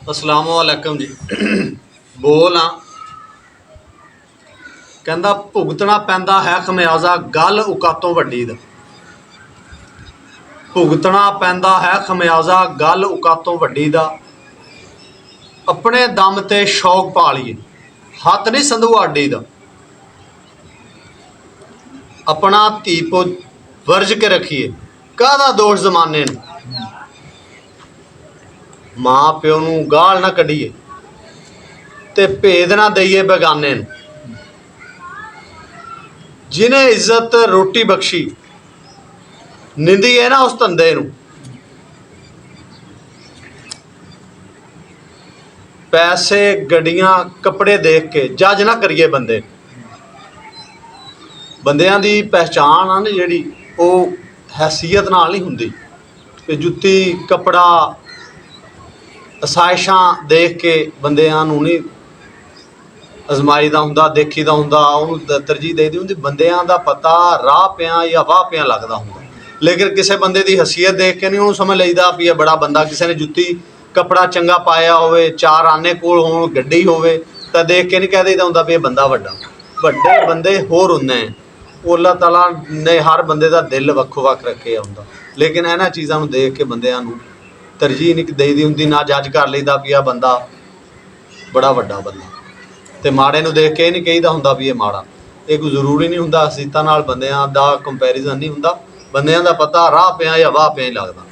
अस्सलामुअलैकुम जी। बोल हाँ कहंदा भुगतना पैंदा है खमियाजा गल औकातों वड्डी दा। भुगतना पैंदा है खमियाजा गल औकातों वड्डी दा। अपने दम ते शौक पालिए हथ नहीं संधुआ अड्डी दा। अपना धी पुत वर्ज के रखिए काहदा दोष जमाने नूं। मां प्यो नूं गाल ना कढ़ीए ते भेद ना दईए बेगाने नूं। जिन्हें इज्जत रोटी बख्शी निंदीए ना उस धंधे नूं। पैसे गड्डियां कपड़े देख के जज ना करिए बंदे। बंदियां दी पहचान आ ना जिहड़ी ओह हैसीयत नाल नहीं हुंदी कि जुत्ती कपड़ा आसाइशां देख के बंदियां नूं नहीं अजमाई दा हुंदा देखी दा हुंदा उहनूं तरजीह देई दी हुंदी। बंदियां दा पता राह पियां या वाह पियां लगदा हुंदा, लेकिन किसी बंदे दी हैसीयत देख के नहीं उहनूं समझ लईदा भी ये बड़ा बंदा। किसी ने जुत्ती कपड़ा चंगा पाया होवे, चार आने कोल होण, गड्डी होवे तां देख के नहीं कह दईदा हुंदा भी ये बंदा वड्डा। वड्डे बंदे होर हुंदे ने, ओह अल्लाह ताला ने हर बंदे दा दिल वक्खो वक्ख रखे हुंदा, लेकिन इन्हां चीज़ां नूं देख के बंदियां नूं तरजीह नहीं देई दी हुंदी। ना जज कर लईदा भी आ बंदा बड़ा वड्डा बंदा ते माड़े नूं देख के नहीं कहीदा हुंदा भी ये माड़ा। ये कोई जरूरी नहीं हुंदा, हसीयतां नाल बंदियां दा कंपैरिजन नहीं हुंदा। बंदियां दा पता राह पिया या वाह पिया ही लगदा।